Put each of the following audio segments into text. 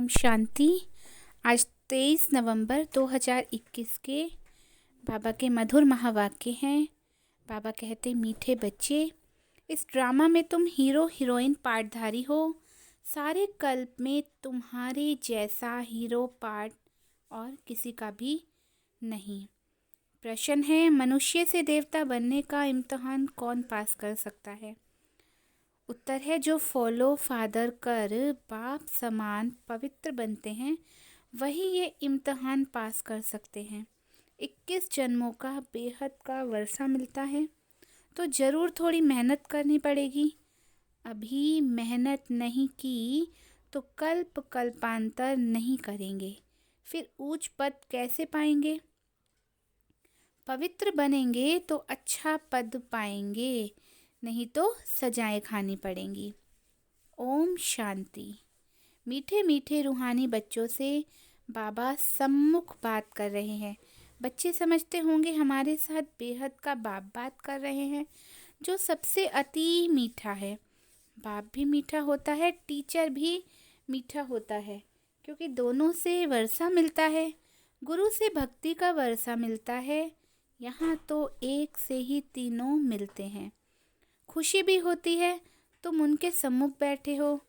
ओम शांति। आज 23 नवंबर 2021 के बाबा के मधुर महावाक्य हैं। बाबा कहते, मीठे बच्चे, इस ड्रामा में तुम हीरो हीरोइन पार्टधारी हो। सारे कल्प में तुम्हारे जैसा हीरो पार्ट और किसी का भी नहीं। प्रश्न है, मनुष्य से देवता बनने का इम्तिहान कौन पास कर सकता है? उत्तर है, जो फॉलो फादर कर बाप समान पवित्र बनते हैं वही ये इम्तिहान पास कर सकते हैं। 21 जन्मों का बेहद का वर्षा मिलता है तो ज़रूर थोड़ी मेहनत करनी पड़ेगी। अभी मेहनत नहीं की तो कल्प कल्पांतर नहीं करेंगे, फिर ऊंच पद कैसे पाएंगे? पवित्र बनेंगे तो अच्छा पद पाएंगे, नहीं तो सजाएं खानी पड़ेंगी। ओम शांति। मीठे मीठे रूहानी बच्चों से बाबा सम्मुख बात कर रहे हैं। बच्चे समझते होंगे हमारे साथ बेहद का बात कर रहे हैं, जो सबसे अति मीठा है। बाप भी मीठा होता है, टीचर भी मीठा होता है, क्योंकि दोनों से वर्षा मिलता है। गुरु से भक्ति का वर्षा मिलता है। यहाँ तो एक से ही तीनों मिलते हैं। खुशी भी होती है, तुम उनके सम्मुख बैठे हो।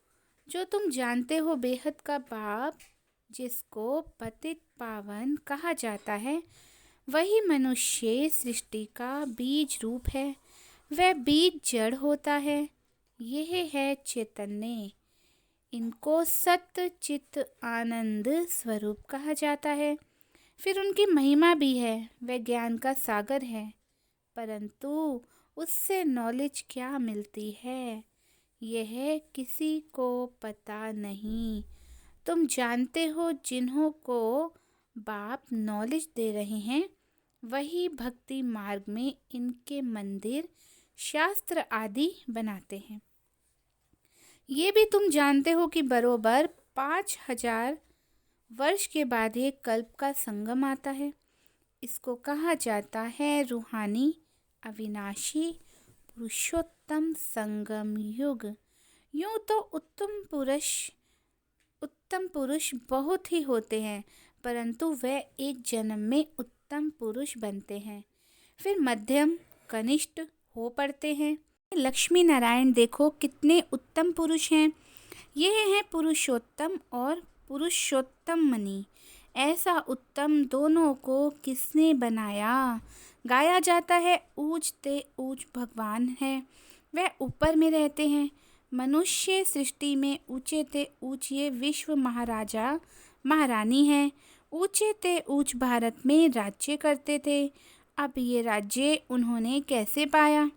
जो तुम जानते हो बेहद का बाप, जिसको पतित पावन कहा जाता है, वही मनुष्य सृष्टि का बीज रूप है। वह बीज जड़ होता है। यह है चैतन्य। इनको सत्य चित आनंद स्वरूप कहा जाता है। फिर उनकी महिमा भी है, वह ज्ञान का सागर है। परंतु उससे नॉलेज क्या मिलती है, यह किसी को पता नहीं। तुम जानते हो, जिन्हों को बाप नॉलेज दे रहे हैं वही भक्ति मार्ग में इनके मंदिर शास्त्र आदि बनाते हैं। ये भी तुम जानते हो कि बरोबर 5000 वर्ष के बाद एक कल्प का संगम आता है। इसको कहा जाता है रूहानी अविनाशी पुरुषोत्तम संगम युग। यूँ तो उत्तम पुरुष बहुत ही होते हैं, परंतु वे एक जन्म में उत्तम पुरुष बनते हैं, फिर मध्यम कनिष्ठ हो पड़ते हैं। लक्ष्मी नारायण देखो कितने उत्तम पुरुष हैं। यह हैं पुरुषोत्तम और पुरुषोत्तम मणि। ऐसा उत्तम दोनों को किसने बनाया? गाया जाता है, ऊंच ते ऊंच भगवान है, वह ऊपर में रहते हैं। मनुष्य सृष्टि में ऊंचे ते ऊंच ये विश्व महाराजा महारानी है। ऊंचे ते ऊंच भारत में राज्य करते थे। अब ये राज्य उन्होंने कैसे पाया,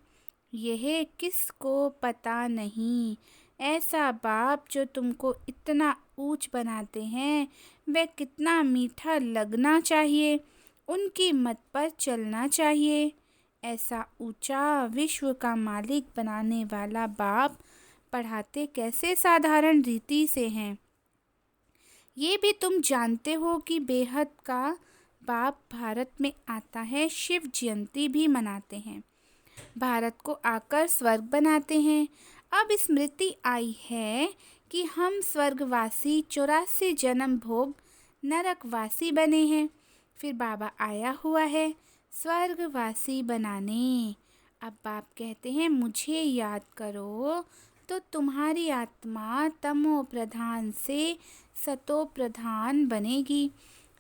यह किसको पता नहीं। ऐसा बाप जो तुमको इतना ऊंच बनाते हैं, वह कितना मीठा लगना चाहिए, उनकी मत पर चलना चाहिए। ऐसा ऊंचा विश्व का मालिक बनाने वाला बाप पढ़ाते कैसे साधारण रीति से हैं। ये भी तुम जानते हो कि बेहद का बाप भारत में आता है, शिव जयंती भी मनाते हैं, भारत को आकर स्वर्ग बनाते हैं। अब स्मृति आई है कि हम स्वर्गवासी 84 जन्म भोग नरकवासी बने हैं, फिर बाबा आया हुआ है स्वर्गवासी बनाने। अब बाप कहते हैं, मुझे याद करो तो तुम्हारी आत्मा तमो प्रधान से सतो प्रधान बनेगी।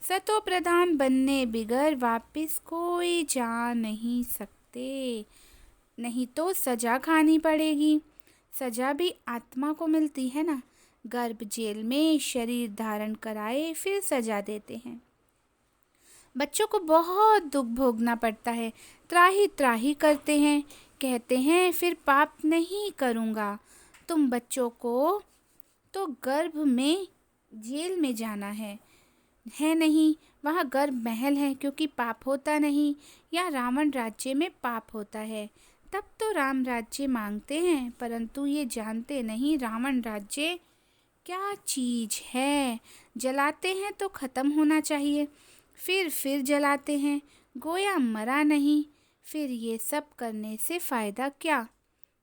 सतो प्रधान बनने बिगर वापस कोई जा नहीं सकते, नहीं तो सजा खानी पड़ेगी। सजा भी आत्मा को मिलती है ना। गर्भ जेल में शरीर धारण कराए फिर सजा देते हैं। बच्चों को बहुत दुख भोगना पड़ता है, त्राही त्राही करते हैं, कहते हैं फिर पाप नहीं करूँगा। तुम बच्चों को तो गर्भ में जेल में जाना है नहीं, वहाँ गर्भ महल है, क्योंकि पाप होता नहीं। या रावण राज्य में पाप होता है, तब तो राम राज्य मांगते हैं, परंतु ये जानते नहीं रावण राज्य क्या चीज़ है। जलाते हैं तो ख़त्म होना चाहिए, फिर जलाते हैं, गोया मरा नहीं। फिर ये सब करने से फ़ायदा क्या?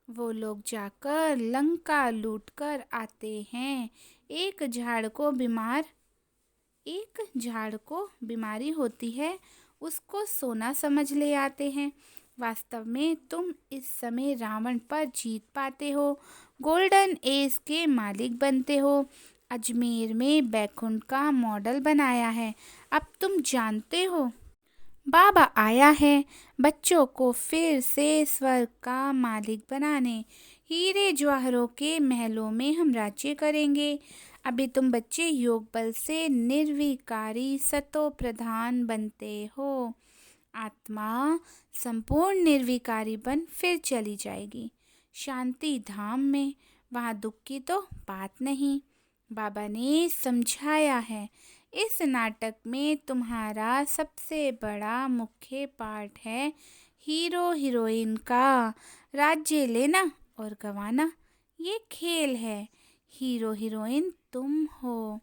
वो लोग जाकर लंका लूट कर आते हैं, एक झाड़ को बीमार एक झाड़ को बीमारी होती है, उसको सोना समझ ले आते हैं। वास्तव में तुम इस समय रावण पर जीत पाते हो, गोल्डन एज के मालिक बनते हो। अजमेर में बैकुंठ का मॉडल बनाया है। अब तुम जानते हो, बाबा आया है बच्चों को फिर से स्वर्ग का मालिक बनाने। हीरे जवाहरों के महलों में हम राज्य करेंगे। अभी तुम बच्चे योग बल से निर्विकारी सतो प्रधान बनते हो। आत्मा संपूर्ण निर्विकारी बन फिर चली जाएगी शांति धाम में। वहाँ दुख की तो बात नहीं। बाबा ने समझाया है, इस नाटक में तुम्हारा सबसे बड़ा मुख्य पार्ट है हीरो हीरोइन का। राज्य लेना और गंवाना ये खेल है। हीरो हीरोइन तुम हो।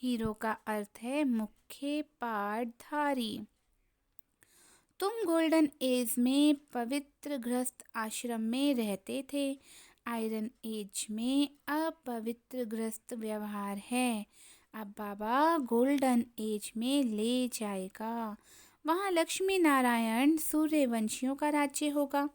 हीरो का अर्थ है मुख्य पाठधारी। तुम गोल्डन एज में पवित्र गृहस्थ आश्रम में रहते थे। आयरन एज में अपवित्र गृहस्थ व्यवहार है। अब बाबा गोल्डन एज में ले जाएगा। वहाँ लक्ष्मी नारायण सूर्यवंशियों का राज्य होगा।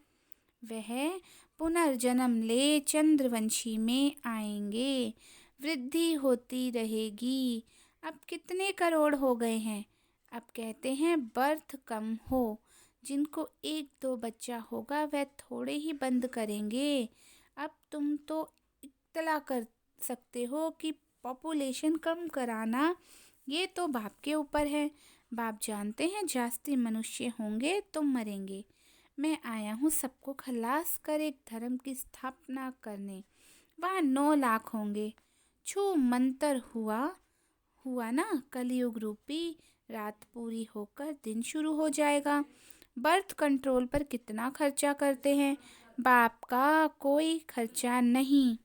वह पुनर्जन्म ले चंद्रवंशी में आएंगे। वृद्धि होती रहेगी। अब कितने करोड़ हो गए हैं। अब कहते हैं बर्थ कम हो। जिनको एक दो बच्चा होगा वह थोड़े ही बंद करेंगे। अब तुम तो इत्तला कर सकते हो कि पॉपुलेशन कम कराना ये तो बाप के ऊपर है। बाप जानते हैं जास्ती मनुष्य होंगे तो मरेंगे। मैं आया हूँ सबको खलास कर एक धर्म की स्थापना करने। वहाँ 9 लाख होंगे। छू मंतर हुआ ना, कलयुग रूपी रात पूरी होकर दिन शुरू हो जाएगा। बर्थ कंट्रोल पर कितना खर्चा करते हैं। बाप का कोई खर्चा नहीं।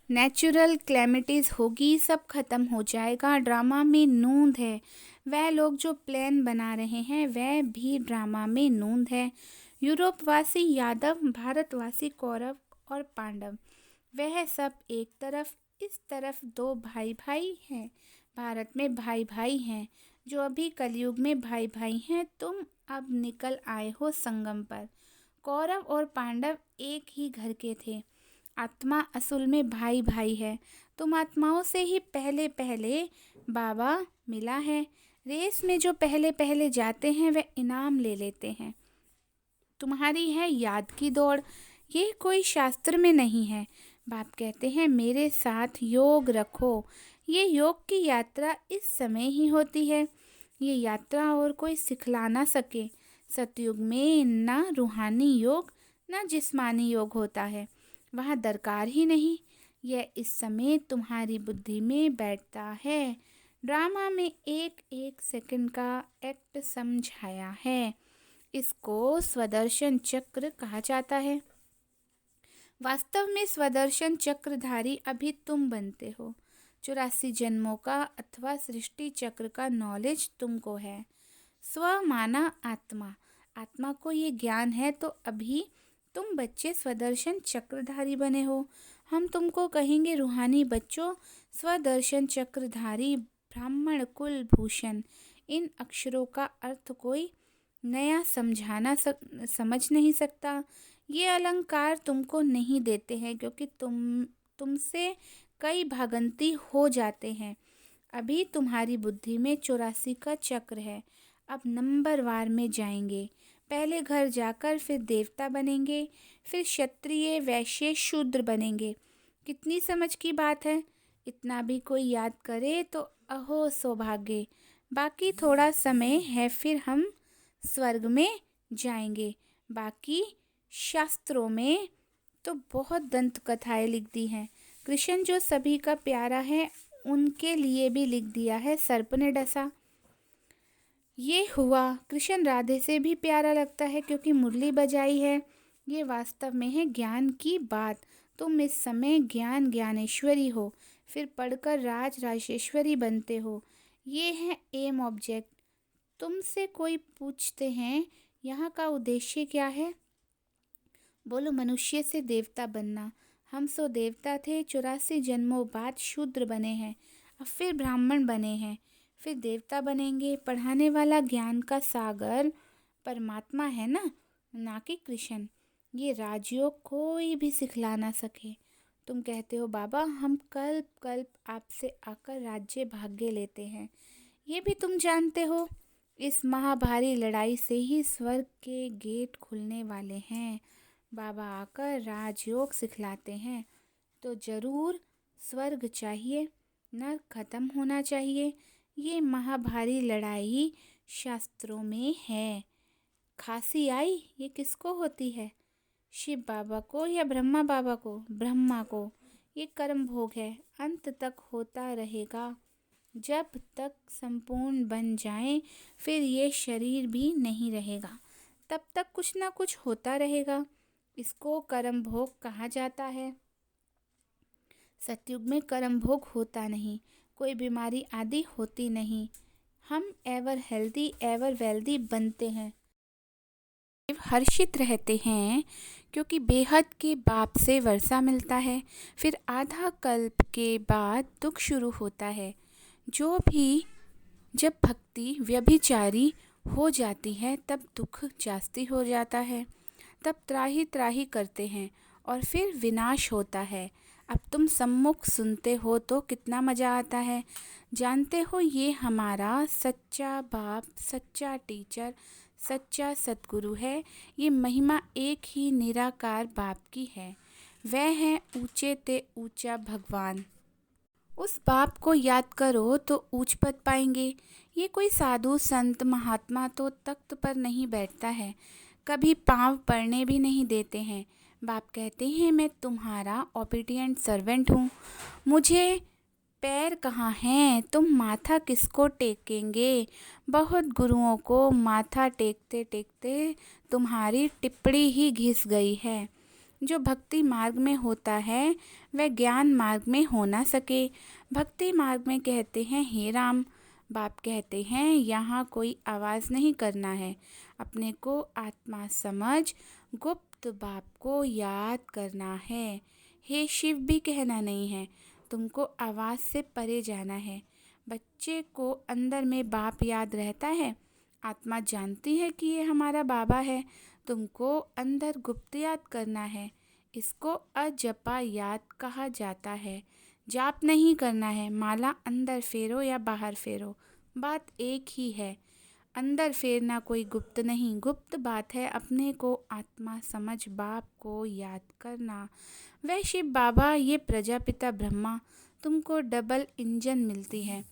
नेचुरल क्लैमिटीज होगी, सब खत्म हो जाएगा। ड्रामा में नूंद है। वह लोग जो प्लान बना रहे हैं वह भी ड्रामा में नूंद है। यूरोपवासी यादव, भारतवासी कौरव और पांडव, वह सब एक तरफ, इस तरफ 2 भाई भाई हैं। भारत में भाई भाई हैं जो अभी कलयुग में भाई भाई हैं। तुम अब निकल आए हो संगम पर। कौरव और पांडव एक ही घर के थे। आत्मा असल में भाई भाई है। तुम आत्माओं से ही पहले पहले बाबा मिला है। रेस में जो पहले पहले जाते हैं वे इनाम ले लेते हैं। तुम्हारी है याद की दौड़, ये कोई शास्त्र में नहीं है। बाप कहते हैं मेरे साथ योग रखो। ये योग की यात्रा इस समय ही होती है। ये यात्रा और कोई सिखला ना सके। सतयुग में ना रूहानी योग ना जिस्मानी योग होता है। वहाँ दरकार ही नहीं। यह इस समय तुम्हारी बुद्धि में बैठता है। ड्रामा में एक एक सेकंड का एक्ट समझाया है। इसको स्वदर्शन चक्र कहा जाता है। वास्तव में स्वदर्शन चक्रधारी अभी तुम बनते हो। 84 जन्मों का अथवा सृष्टि चक्र का नॉलेज तुमको है। स्व माना आत्मा, आत्मा को ये ज्ञान है तो अभी तुम बच्चे स्वदर्शन चक्रधारी बने हो। हम तुमको कहेंगे रूहानी बच्चों, स्वदर्शन चक्रधारी ब्राह्मण कुल भूषण। इन अक्षरों का अर्थ कोई नया समझ नहीं सकता। ये अलंकार तुमको नहीं देते हैं क्योंकि तुमसे कई भागंती हो जाते हैं। अभी तुम्हारी बुद्धि में 84 का चक्र है। अब नंबरवार में जाएंगे। पहले घर जाकर फिर देवता बनेंगे, फिर क्षत्रिय वैश्य शूद्र बनेंगे। कितनी समझ की बात है। इतना भी कोई याद करे तो अहो सौभाग्य। बाकी थोड़ा समय है फिर हम स्वर्ग में जाएंगे। बाकी शास्त्रों में तो बहुत दंत कथाएं लिख दी हैं। कृष्ण जो सभी का प्यारा है उनके लिए भी लिख दिया है सर्प ने डसा। ये हुआ। कृष्ण राधे से भी प्यारा लगता है क्योंकि मुरली बजाई है। ये वास्तव में है ज्ञान की बात। तुम इस समय ज्ञान ज्ञानेश्वरी हो, फिर पढ़कर राज राजेश्वरी बनते हो। ये है एम ऑब्जेक्ट। तुमसे कोई पूछते हैं यहाँ का उद्देश्य क्या है, बोलो मनुष्य से देवता बनना। हम सो देवता थे, 84 जन्मों बाद शूद्र बने हैं, अब फिर ब्राह्मण बने हैं, फिर देवता बनेंगे। पढ़ाने वाला ज्ञान का सागर परमात्मा है ना कि कृष्ण। ये राजयोग कोई भी सिखला ना सके। तुम कहते हो बाबा हम कल्प कल्प आपसे आकर राज्य भाग्य लेते हैं, ये भी तुम जानते हो इस महाभारी लड़ाई से ही स्वर्ग के गेट खुलने वाले हैं। बाबा आकर राजयोग सिखलाते हैं तो जरूर स्वर्ग चाहिए, नर्क खत्म होना चाहिए। ये महाभारी लड़ाई शास्त्रों में है। खांसी आई ये किसको होती है? शिव बाबा को या ब्रह्मा बाबा को? ब्रह्मा को। ये कर्म भोग है, अंत तक होता रहेगा। जब तक संपूर्ण बन जाए फिर ये शरीर भी नहीं रहेगा, तब तक कुछ ना कुछ होता रहेगा। इसको कर्म भोग कहा जाता है। सतयुग में कर्म भोग होता नहीं, कोई बीमारी आदि होती नहीं। हम एवर हेल्दी एवर वेल्दी बनते हैं, हर्षित रहते हैं क्योंकि बेहद के बाप से वर्षा मिलता है। फिर आधा कल्प के बाद दुख शुरू होता है। जब भक्ति व्यभिचारी हो जाती है तब दुख जास्ती हो जाता है, तब त्राही त्राही करते हैं और फिर विनाश होता है। अब तुम सम्मुख सुनते हो तो कितना मज़ा आता है। जानते हो ये हमारा सच्चा बाप, सच्चा टीचर, सच्चा सतगुरु है। ये महिमा एक ही निराकार बाप की है, वह है ऊंचे ते ऊंचा भगवान। उस बाप को याद करो तो ऊंच पद पाएंगे। ये कोई साधु संत महात्मा तो तख्त पर नहीं बैठता है, कभी पाँव पड़ने भी नहीं देते हैं। बाप कहते हैं मैं तुम्हारा ओबीडिएंट सर्वेंट हूँ, मुझे पैर कहाँ हैं, तुम माथा किसको टेकेंगे। बहुत गुरुओं को माथा टेकते टेकते तुम्हारी टिप्पणी ही घिस गई है। जो भक्ति मार्ग में होता है वह ज्ञान मार्ग में हो ना सके। भक्ति मार्ग में कहते हैं हे राम, बाप कहते हैं यहाँ कोई आवाज़ नहीं करना है, अपने को आत्मा समझ गुप्त बाप को याद करना है। हे शिव भी कहना नहीं है, तुमको आवाज़ से परे जाना है। बच्चे को अंदर में बाप याद रहता है, आत्मा जानती है कि ये हमारा बाबा है। तुमको अंदर गुप्त याद करना है, इसको अजपा याद कहा जाता है। जाप नहीं करना है, माला अंदर फेरो या बाहर फेरो, बात एक ही है। अंदर फेरना कोई गुप्त नहीं, गुप्त बात है अपने को आत्मा समझ बाप को याद करना। वह शिव बाबा, ये प्रजापिता ब्रह्मा तुमको डबल इंजन मिलती है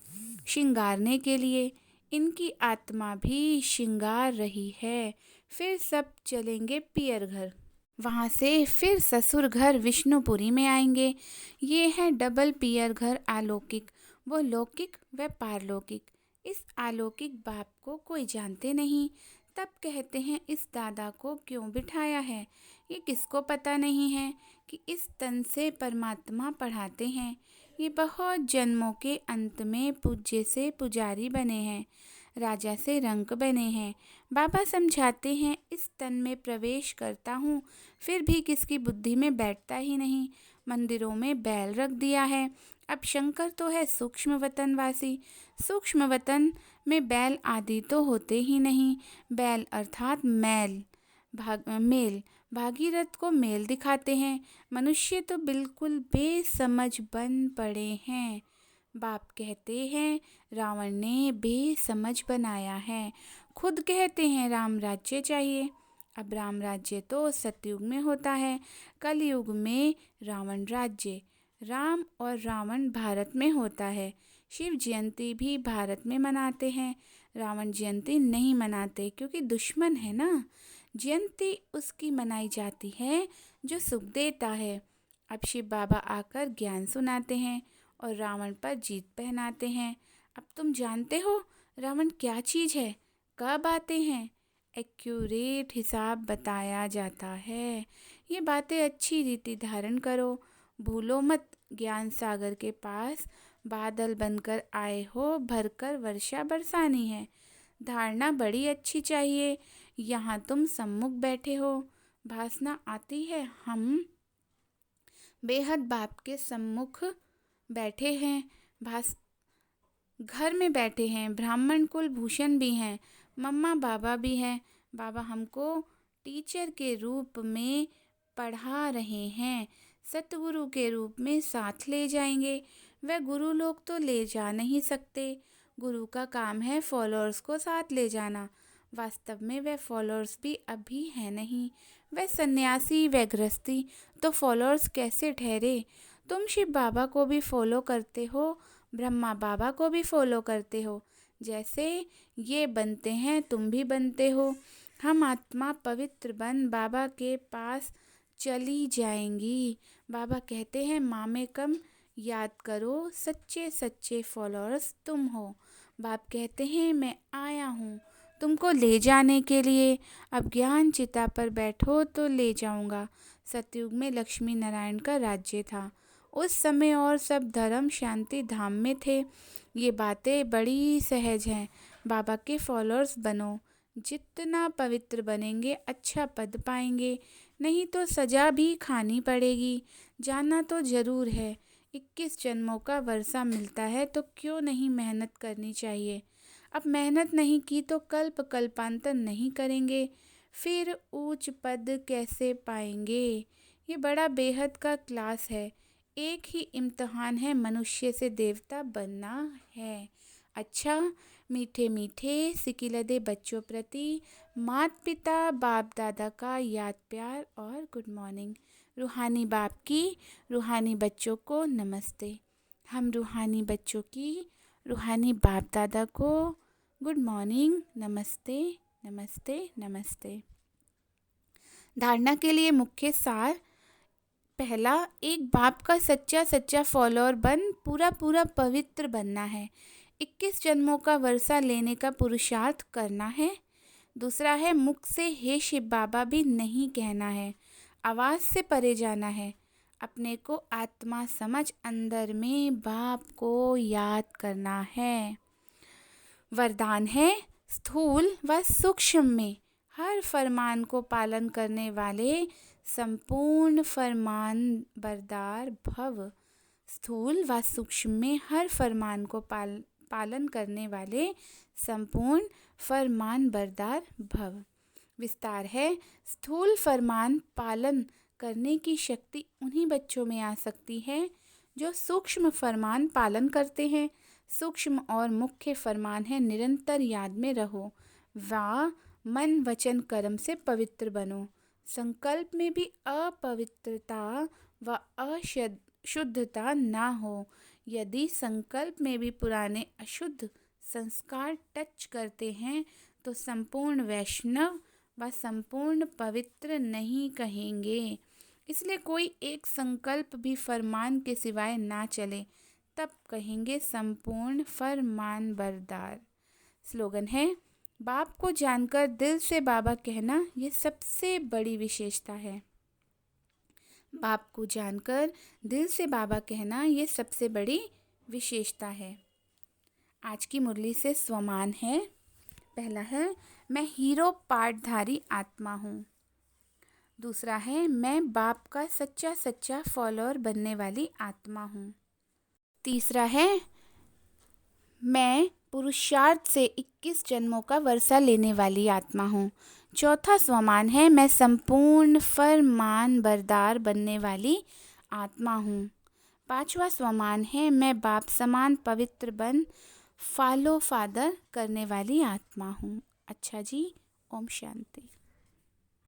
श्रृंगारने के लिए। इनकी आत्मा भी श्रृंगार रही है। फिर सब चलेंगे पियर घर, वहाँ से फिर ससुर घर विष्णुपुरी में आएंगे। ये है डबल पियर घर, अलौकिक, वो लौकिक व पारलौकिक। इस अलौकिक बाप को कोई जानते नहीं, तब कहते हैं इस दादा को क्यों बिठाया है। ये किसको पता नहीं है कि इस तन से परमात्मा पढ़ाते हैं। ये बहुत जन्मों के अंत में पूज्य से पुजारी बने हैं, राजा से रंक बने हैं। बाबा समझाते हैं इस तन में प्रवेश करता हूँ, फिर भी किसकी बुद्धि में बैठता ही नहीं। मंदिरों में बैल रख दिया है। अब शंकर तो है सूक्ष्म वतन वासी, सूक्ष्म वतन में बैल आदि तो होते ही नहीं। बैल अर्थात मेल, भागीरथ को मेल दिखाते हैं। मनुष्य तो बिल्कुल बेसमझ बन पड़े हैं। बाप कहते हैं रावण ने बेसमझ बनाया है। खुद कहते हैं राम राज्य चाहिए। अब राम राज्य तो सतयुग में होता है, कलयुग में रावण राज्य। राम और रावण भारत में होता है। शिव जयंती भी भारत में मनाते हैं, रावण जयंती नहीं मनाते क्योंकि दुश्मन है ना। जयंती उसकी मनाई जाती है जो सुख देता है। अब शिव बाबा आकर ज्ञान सुनाते हैं और रावण पर जीत पहनाते हैं। अब तुम जानते हो रावण क्या चीज़ है, कब आते हैं, एक्यूरेट हिसाब बताया जाता है। ये बातें अच्छी रीति धारण करो, भूलो मत। ज्ञान सागर के पास बादल बनकर आए हो, भरकर वर्षा बरसानी है। धारणा बड़ी अच्छी चाहिए। यहाँ तुम सम्मुख बैठे हो, भासना आती है हम बेहद बाप के सम्मुख बैठे हैं, भास घर में बैठे हैं, ब्राह्मण कुल भूषण भी हैं, मम्मा बाबा भी हैं। बाबा हमको टीचर के रूप में पढ़ा रहे हैं, सतगुरु के रूप में साथ ले जाएंगे। वह गुरु लोग तो ले जा नहीं सकते, गुरु का काम है फॉलोअर्स को साथ ले जाना। वास्तव में वह फॉलोअर्स भी अभी है नहीं, वह सन्यासी, वह गृहस्थी, तो फॉलोअर्स कैसे ठहरे? तुम शिव बाबा को भी फॉलो करते हो, ब्रह्मा बाबा को भी फॉलो करते हो, जैसे ये बनते हैं तुम भी बनते हो। हम आत्मा पवित्र बन बाबा के पास चली जाएंगी। बाबा कहते हैं मामे कम याद करो, सच्चे सच्चे फॉलोअर्स तुम हो। बाप कहते हैं मैं आया हूँ तुमको ले जाने के लिए, अब ज्ञान चिता पर बैठो तो ले जाऊंगा। सतयुग में लक्ष्मी नारायण का राज्य था। उस समय और सब धर्म शांति धाम में थे। ये बातें बड़ी सहज हैं। बाबा के फॉलोअर्स बनो, जितना पवित्र बनेंगे अच्छा पद पाएंगे, नहीं तो सजा भी खानी पड़ेगी। जाना तो जरूर है, 21 जन्मों का वर्षा मिलता है तो क्यों नहीं मेहनत करनी चाहिए। अब मेहनत नहीं की तो कल्प कल्पांतर नहीं करेंगे, फिर ऊंच पद कैसे पाएंगे। ये बड़ा बेहद का क्लास है, एक ही इम्तिहान है, मनुष्य से देवता बनना है। अच्छा, मीठे मीठे सिकिलदे बच्चों प्रति माता पिता बाप दादा का याद प्यार और गुड मॉर्निंग। रूहानी बाप की रूहानी बच्चों को नमस्ते। हम रूहानी बच्चों की रूहानी बाप दादा को गुड मॉर्निंग, नमस्ते नमस्ते नमस्ते। धारणा के लिए मुख्य सार। पहला, एक बाप का सच्चा सच्चा फॉलोअर बन पूरा पूरा पवित्र बनना है। 21 जन्मों का वर्षा लेने का पुरुषार्थ करना है। दूसरा है, मुख से हे शिव बाबा भी नहीं कहना है, आवाज़ से परे जाना है। अपने को आत्मा समझ अंदर में बाप को याद करना है। वरदान है, स्थूल व सूक्ष्म में हर फरमान को पालन करने वाले संपूर्ण फरमान बरदार भव। स्थूल व सूक्ष्म में हर फरमान को पालन करने वाले संपूर्ण फरमान बरदार भव। विस्तार है, स्थूल फरमान पालन करने की शक्ति उन्हीं बच्चों में आ सकती है जो सूक्ष्म फरमान पालन करते हैं। सूक्ष्म और मुख्य फरमान है, निरंतर याद में रहो, व मन वचन कर्म से पवित्र बनो। संकल्प में भी अपवित्रता व अशुद्धता ना हो। यदि संकल्प में भी पुराने अशुद्ध संस्कार टच करते हैं तो संपूर्ण वैष्णव व संपूर्ण पवित्र नहीं कहेंगे। इसलिए कोई एक संकल्प भी फरमान के सिवाय ना चले, तब कहेंगे संपूर्ण फरमान बरदार। स्लोगन है, बाप को जानकर दिल से बाबा कहना ये सबसे बड़ी विशेषता है। बाप को जानकर दिल से बाबा कहना ये सबसे बड़ी विशेषता है। आज की मुरली से स्वमान है। पहला है, मैं हीरो पाठधारी आत्मा हूँ। दूसरा है, मैं बाप का सच्चा सच्चा फॉलोअर बनने वाली आत्मा हूँ। तीसरा है, मैं पुरुषार्थ से 21 जन्मों का वर्षा लेने वाली आत्मा हूँ। चौथा स्वमान है, मैं संपूर्ण फरमान बरदार बनने वाली आत्मा हूँ। पांचवा स्वमान है, मैं बाप समान पवित्र बन फॉलो फादर करने वाली आत्मा हूँ। अच्छा जी, ओम शांति।